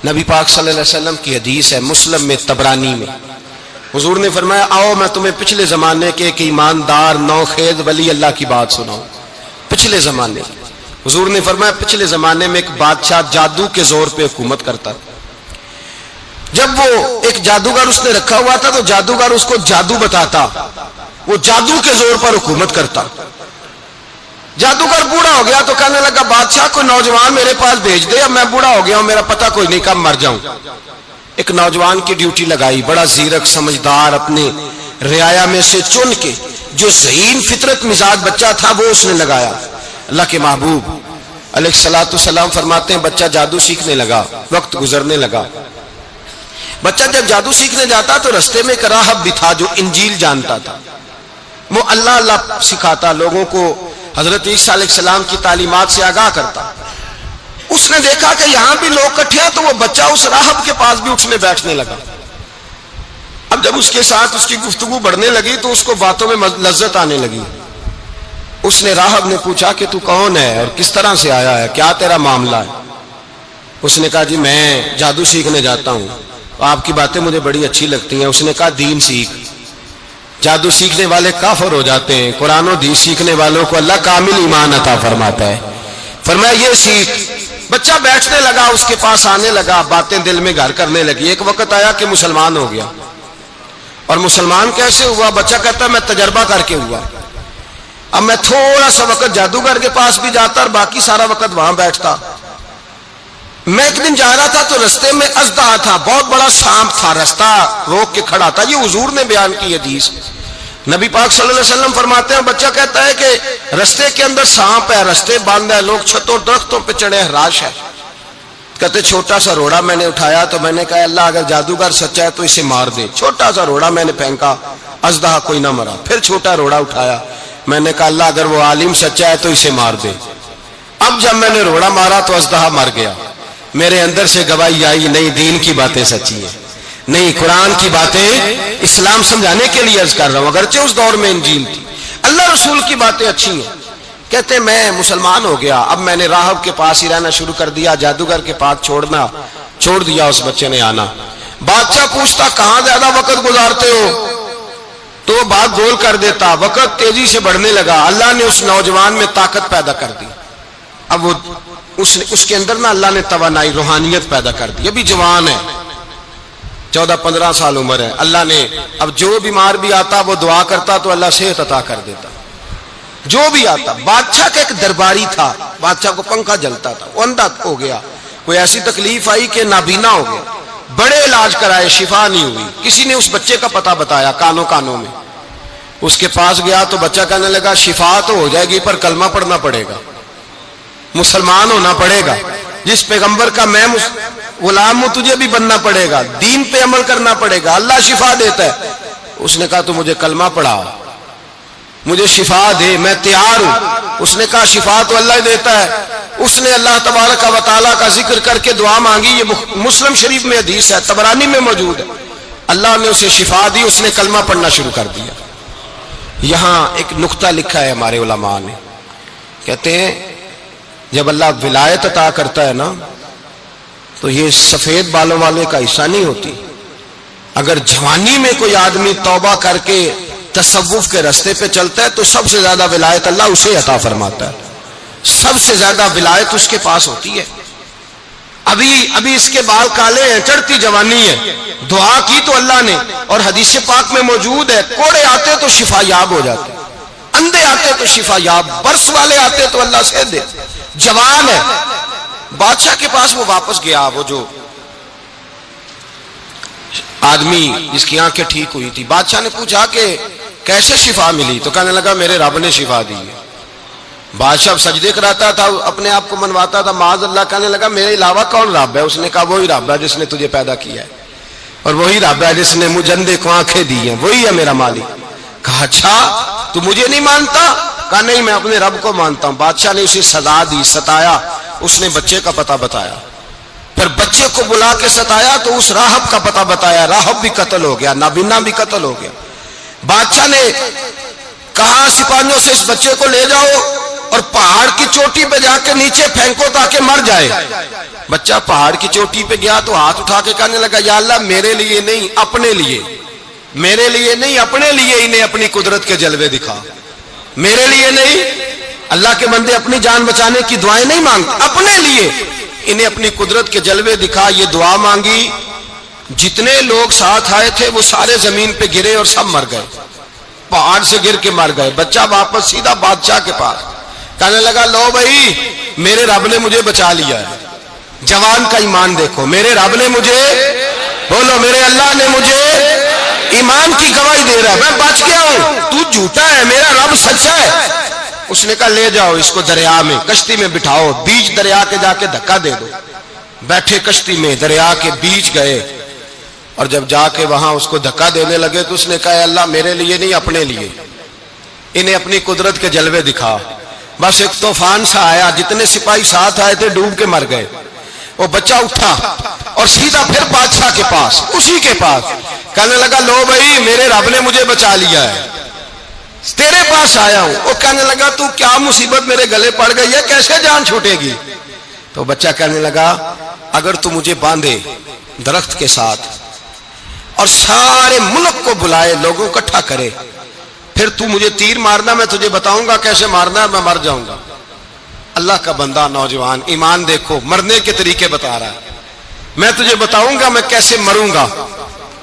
نبی پاک صلی اللہ علیہ وسلم کی حدیث ہے مسلم میں طبرانی میں، حضور نے فرمایا آؤ میں تمہیں پچھلے زمانے کے ایک ایماندار نوخیز ولی اللہ کی بات سناؤں۔ پچھلے زمانے حضور نے فرمایا پچھلے زمانے میں ایک بادشاہ جادو کے زور پہ حکومت کرتا، جب وہ ایک جادوگر اس نے رکھا ہوا تھا تو جادوگر اس کو جادو بتاتا، وہ جادو کے زور پر حکومت کرتا۔ جادوگر بوڑھا ہو گیا تو کہنے لگا بادشاہ کو نوجوان میرے پاس بھیج دے، اب میں بوڑھا ہو گیا ہوں میرا پتہ کوئی نہیں کب مر جاؤں۔ ایک نوجوان کی ڈیوٹی لگائی، بڑا زیرک سمجھدار، اپنے رعایا میں سے چن کے جو ذہین فطرت مزاج بچہ تھا وہ اس نے لگایا۔ اللہ کے محبوب علیہ الصلوۃ والسلام فرماتے ہیں بچہ جادو سیکھنے لگا، وقت گزرنے لگا۔ بچہ جب جادو سیکھنے جاتا تو رستے میں ایک راہب بھی تھا جو انجیل جانتا تھا، وہ اللہ اللہ سکھاتا، لوگوں کو حضرت عیسیٰ علیہ السلام کی تعلیمات سے آگاہ کرتا۔ اس نے دیکھا کہ یہاں بھی لوگ اکٹھے ہیں تو وہ بچہ اس راہب کے پاس بھی اٹھنے بیٹھنے لگا۔ اب جب اس کے ساتھ اس کی گفتگو بڑھنے لگی تو اس کو باتوں میں لذت آنے لگی۔ اس نے راہب نے پوچھا کہ تو کون ہے اور کس طرح سے آیا ہے، کیا تیرا معاملہ ہے؟ اس نے کہا جی میں جادو سیکھنے جاتا ہوں، آپ کی باتیں مجھے بڑی اچھی لگتی ہیں۔ اس نے کہا دین سیکھ، جادو سیکھنے والے کافر ہو جاتے ہیں، قرآن و حدیث سیکھنے والوں کو اللہ کامل ایمان عطا فرماتا ہے۔ فرمایا یہ سیکھ۔ بچہ بیٹھنے لگا، اس کے پاس آنے لگا، باتیں دل میں گھر کرنے لگی۔ ایک وقت آیا کہ مسلمان ہو گیا، اور مسلمان کیسے ہوا؟ بچہ کہتا ہے میں تجربہ کر کے ہوا۔ اب میں تھوڑا سا وقت جادوگر کے پاس بھی جاتا اور باقی سارا وقت وہاں بیٹھتا۔ میں ایک دن جا رہا تھا تو رستے میں اژدہا تھا، بہت بڑا سانپ تھا، رستہ روک کے کھڑا تھا۔ یہ حضور نے بیان کی حدیث، نبی پاک صلی اللہ علیہ وسلم فرماتے ہیں بچہ کہتا ہے کہ رستے کے اندر سانپ ہے، رستے بند ہے، لوگ چھتوں درختوں پہ چڑھے ہیں، راش ہے۔ کہتے چھوٹا سا روڑا میں نے اٹھایا تو میں نے کہا اللہ اگر جادوگر سچا ہے تو اسے مار دے۔ چھوٹا سا روڑا میں نے پھینکا، اژدہا کوئی نہ مرا۔ پھر چھوٹا روڑا اٹھایا، میں نے کہا اللہ اگر وہ عالم سچا ہے تو اسے مار دے۔ اب جب میں نے روڑا مارا تو اژدہا مر گیا۔ میرے اندر سے گواہی آئی نہیں دین کی باتیں سچی ہیں، نہیں قرآن کی باتیں اسلام سمجھانے کے لیے عرض کر رہا ہوں، اگرچہ اس دور میں انجیل تھی، اللہ رسول کی باتیں اچھی ہیں۔ کہتے میں مسلمان ہو گیا، اب میں نے راہب کے پاس ہی رہنا شروع کر دیا، جادوگر کے پاس چھوڑ دیا اس بچے نے آنا۔ بادشاہ پوچھتا کہاں زیادہ وقت گزارتے ہو تو وہ بات گول کر دیتا، وقت تیزی سے بڑھنے لگا۔ اللہ نے اس نوجوان میں طاقت پیدا کر دی، اب وہ اس کے اندر نا اللہ نے توانائی روحانیت پیدا کر دی، ابھی جوان ہے، 14-15 سال عمر ہے۔ اللہ نے اب جو بیمار بھی آتا وہ دعا کرتا تو اللہ صحت عطا کر دیتا، جو بھی آتا۔ بادشاہ کا ایک درباری تھا، بادشاہ کو پنکھا جلتا تھا، وہ اندھا ہو گیا، کوئی ایسی تکلیف آئی کہ نابینا ہو گیا، بڑے علاج کرائے شفا نہیں ہوئی۔ کسی نے اس بچے کا پتہ بتایا کانوں میں، اس کے پاس گیا تو بچہ کہنے لگا شفا تو ہو جائے گی پر کلمہ پڑھنا پڑے گا، مسلمان ہونا پڑے گا، جس پیغمبر کا میں غلام ہوں تجھے بھی بننا پڑے گا، دین پہ عمل کرنا پڑے گا، اللہ شفا دیتا ہے۔ اس نے کہا تو مجھے کلمہ پڑھا، مجھے شفا دے، میں تیار ہوں۔ اس نے کہا شفا تو اللہ دیتا ہے۔ اس نے اللہ تبارک و تعالیٰ کا ذکر کر کے دعا مانگی، یہ مسلم شریف میں حدیث ہے، طبرانی میں موجود ہے۔ اللہ نے اسے شفا دی، اس نے کلمہ پڑھنا شروع کر دیا۔ یہاں ایک نقطہ لکھا ہے ہمارے علماء نے، کہتے ہیں جب اللہ ولایت عطا کرتا ہے نا تو یہ سفید بالوں والے کا حصہ نہیں ہوتی۔ اگر جوانی میں کوئی آدمی توبہ کر کے تصوف کے راستے پہ چلتا ہے تو سب سے زیادہ ولایت اللہ اسے عطا فرماتا ہے، سب سے زیادہ ولایت اس کے پاس ہوتی ہے۔ ابھی اس کے بال کالے ہیں، چڑھتی جوانی ہے، دعا کی تو اللہ نے، اور حدیث پاک میں موجود ہے کوڑے آتے تو شفا یاب ہو جاتے، اندھے آتے تو شفا یاب، برس والے آتے تو اللہ سے دے، جوان ہے۔ بادشاہ کے پاس وہ واپس گیا، وہ جو آدمی جس کی آنکھیں ٹھیک ہوئی تھی۔ بادشاہ نے پوچھا کہ کیسے شفا ملی؟ تو کہنے لگا میرے رب نے شفا دی ہے۔ بادشاہ سجدے کراتا تھا، اپنے آپ کو منواتا تھا، معاذ اللہ، کہنے لگا میرے علاوہ کون رب ہے؟ اس نے کہا وہی رب ہے جس نے تجھے پیدا کیا ہے، اور وہی رب ہے جس نے مجھے اندھے کو آنکھیں دی ہیں، وہی ہے میرا مالک۔ کہا اچھا تو مجھے نہیں مانتا؟ کہا نہیں میں اپنے رب کو مانتا ہوں۔ بادشاہ نے اسے سزا دی، ستایا، اس نے بچے کا پتہ بتایا، پھر بچے کو بلا کے ستایا تو اس راہب کا پتہ بتایا، راہب بھی قتل ہو گیا، نابینا بھی قتل ہو گیا۔ بادشاہ نے کہا سپاہیوں سے اس بچے کو لے جاؤ اور پہاڑ کی چوٹی پہ جا کے نیچے پھینکو تاکہ مر جائے۔ بچہ پہاڑ کی چوٹی پہ گیا تو ہاتھ اٹھا کے کہنے لگا یا اللہ میرے لیے نہیں اپنے لیے، میرے لیے نہیں اپنے لیے انہیں اپنی قدرت کے جلوے دکھا، میرے لیے نہیں۔ اللہ کے بندے اپنی جان بچانے کی دعائیں نہیں مانگتے، اپنے لیے انہیں اپنی قدرت کے جلوے دکھا۔ یہ دعا مانگی، جتنے لوگ ساتھ آئے تھے وہ سارے زمین پہ گرے اور سب مر گئے، پہاڑ سے گر کے مر گئے۔ بچہ واپس سیدھا بادشاہ کے پاس کہنے لگا لو بھائی میرے رب نے مجھے بچا لیا ہے۔ جوان کا ایمان دیکھو، میرے رب نے مجھے، بولو میرے اللہ نے مجھے ایمان کی گواہی دے رہا ہے، میں بچ گیا ہوں، تو جھوٹا ہے، میرا رب سچا ہے۔ اس نے کہا لے جاؤ اس کو دریا میں، کشتی میں بٹھاؤ، بیچ دریا کے جا کے دھکا دے دو۔ بیٹھے کشتی میں، دریا کے بیچ گئے، اور جب جا کے وہاں اس کو دھکا دینے لگے تو اس نے کہا اللہ میرے لیے نہیں اپنے لیے انہیں اپنی قدرت کے جلوے دکھا۔ بس ایک طوفان سا آیا، جتنے سپاہی ساتھ آئے تھے ڈوب کے مر گئے۔ وہ بچہ اٹھا اور سیدھا پھر بادشاہ کے پاس، اسی کے پاس کہنے لگا لو بھائی میرے رب نے مجھے بچا لیا ہے، تیرے پاس آیا ہوں۔ وہ کہنے لگا تو کیا مصیبت میرے گلے پڑ گئی ہے، کیسے جان چھوٹے گی؟ تو بچہ کہنے لگا اگر تو مجھے باندھے درخت کے ساتھ اور سارے ملک کو بلائے، لوگوں کو اکٹھا کرے، پھر تو مجھے تیر مارنا، میں تجھے بتاؤں گا کیسے مارنا ہے، میں مر جاؤں گا۔ اللہ کا بندہ نوجوان ایمان دیکھو، مرنے کے طریقے بتا رہا ہے، میں تجھے بتاؤں گا میں کیسے مروں گا۔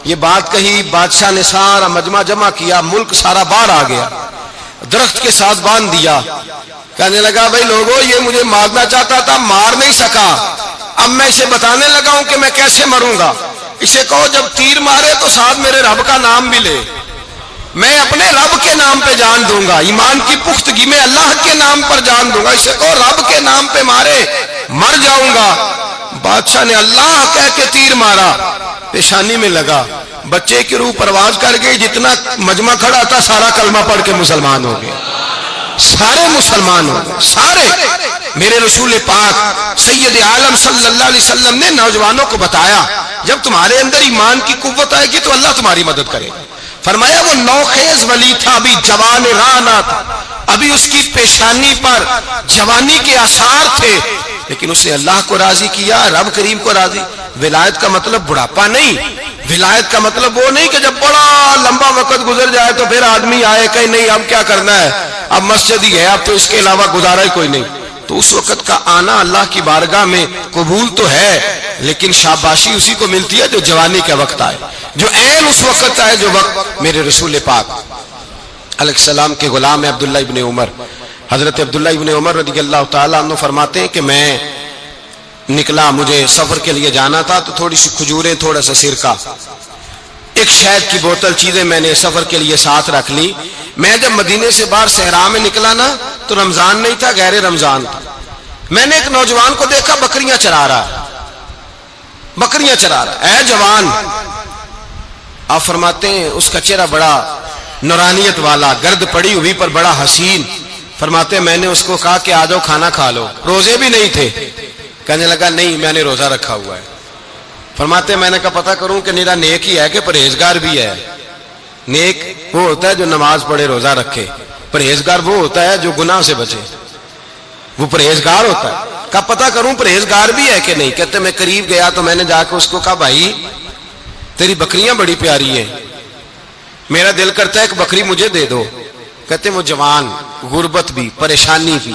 یہ بات کہی، بادشاہ نے سارا مجمع جمع کیا، ملک سارا باہر آ گیا، درخت کے ساتھ باندھ دیا۔ کہنے لگا بھائی لوگوں یہ مجھے مارنا چاہتا تھا، مار نہیں سکا، اب میں اسے بتانے لگا ہوں کہ میں کیسے مروں گا۔ اسے کہو جب تیر مارے تو ساتھ میرے رب کا نام بھی لے، میں اپنے رب کے نام پہ جان دوں گا، ایمان کی پختگی میں اللہ کے نام پر جان دوں گا۔ اسے کہو رب کے نام پہ مارے، مر جاؤں گا۔ بادشاہ نے اللہ کہہ کے تیر مارا، پیشانی میں لگا، بچے کی روح پرواز کر گئی، جتنا مجمع کھڑا تھا سارا کلمہ پڑھ کے مسلمان ہو گیا، سارے مسلمان ہو گئے سارے۔ میرے رسول پاک سید عالم صلی اللہ علیہ وسلم نے نوجوانوں کو بتایا جب تمہارے اندر ایمان کی قوت آئے گی تو اللہ تمہاری مدد کرے گا۔ فرمایا وہ نوخیز ولی تھا، ابھی جوان رانا تھا، ابھی اس کی پیشانی پر جوانی کے آثار تھے، لیکن اس نے اللہ کو راضی کیا، رب کریم کو راضی۔ ولایت کا مطلب بڑھاپا نہیں، ولایت کا مطلب وہ نہیں کہ جب بڑا لمبا وقت گزر جائے تو پھر آدمی آئے کہ نہیں اب کیا کرنا ہے، اب مسجد ہی ہے، اب تو اس کے علاوہ گزارا ہی کوئی نہیں۔ تو اس وقت کا آنا اللہ کی بارگاہ میں قبول تو ہے، لیکن شاباشی اسی کو ملتی ہے جو جوانی کا وقت آئے، جو عین اس وقت آئے جو وقت میرے رسول پاک علیہ السلام کے غلام عبداللہ ابن عمر، حضرت عبداللہ ابن عمر رضی اللہ تعالیٰ عنہ فرماتے ہیں کہ میں نکلا، مجھے سفر کے لیے جانا تھا، تو تھوڑی سی کھجوریں، تھوڑا سا سرکہ، ایک شہد کی بوتل، چیزیں میں نے سفر کے لیے ساتھ رکھ لی۔ میں جب مدینے سے باہر صحرا میں نکلا نا تو رمضان نہیں تھا، غیر رمضان تھا۔ میں نے ایک نوجوان کو دیکھا بکریاں چرا رہا ہے، بکریاں چرا رہا ہے، اے جوان۔ آپ فرماتے ہیں اس کا چہرہ بڑا نورانیت والا، گرد پڑی ہوئی پر بڑا حسین۔ فرماتے ہیں میں نے اس کو کہا کہ آ جاؤ کھانا کھا لو، روزے بھی نہیں تھے۔ کہنے لگا نہیں میں نے روزہ رکھا ہوا ہے۔ فرماتے ہیں میں نے کہا پتہ کروں کہ میرا نیک ہی ہے کہ پرہیزگار بھی ہے؟ نیک وہ ہوتا ہے جو نماز پڑھے روزہ رکھے، پرہیزگار وہ ہوتا ہے جو گناہ سے بچے، وہ پرہیزگار ہوتا ہے۔ کہا پتہ کروں پرہیزگار بھی ہے کہ نہیں؟ کہتے میں قریب گیا تو میں نے جا کے اس کو کہا بھائی تیری بکریاں بڑی پیاری ہیں، میرا دل کرتا ہے کہ بکری مجھے دے دو۔ کہتے وہ جوان، غربت بھی، پریشانی بھی،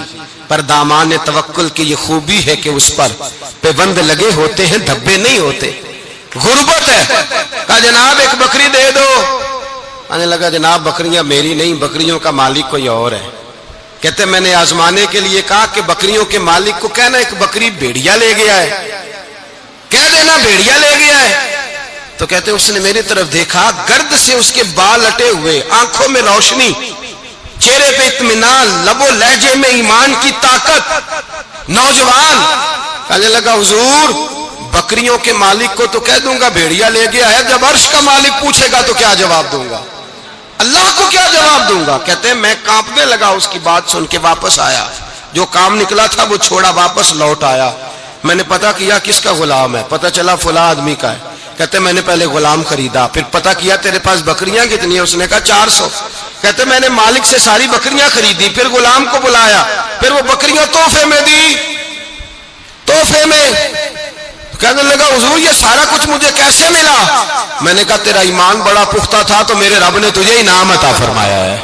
پر دامان توکل کی یہ خوبی ہے کہ اس پر پیوند لگے ہوتے ہیں، دھبے نہیں ہوتے، غربت ہے۔ کہا جناب ایک بکری دے دو۔ آنے لگا جناب بکریاں میری نہیں، بکریوں کا مالک کوئی اور ہے۔ کہتے میں نے آزمانے کے لیے کہا کہ بکریوں کے مالک کو کہنا ایک بکری بھیڑیا لے گیا ہے، کہہ دینا بھیڑیا لے گیا ہے۔ تو کہتے اس نے میری طرف دیکھا، گرد سے اس کے بال اٹے ہوئے، آنکھوں میں روشنی، چہرے پہ اطمینان، لب و لہجے میں ایمان کی طاقت، نوجوان۔ کہنے لگا حضور بکریوں کے مالک کو تو کہہ دوں گا بھیڑیا لے گیا ہے، جب عرش کا مالک پوچھے گا تو کیا جواب دوں گا؟ اللہ کو کیا جواب دوں گا؟ کہتے ہیں میں کانپنے لگا، اس کی بات سن کے واپس آیا، جو کام نکلا تھا وہ چھوڑا، واپس لوٹ آیا۔ میں نے پتا کیا کس کا غلام ہے، پتا چلا فلاں آدمی کا ہے۔ کہتے میں نے پہلے غلام خریدا، پھر پتا کیا تیرے پاس بکریاں کتنی ہیں؟ اس نے کہا 400۔ کہتے میں نے مالک سے ساری بکریاں خریدی، پھر غلام کو بلایا، پھر وہ بکریاں تحفے میں دی، تحفے میں کہنے لگا حضور یہ سارا کچھ مجھے کیسے ملا؟ میں نے کہا تیرا ایمان بڑا پختہ تھا تو میرے رب نے تجھے انعام عطا فرمایا ہے۔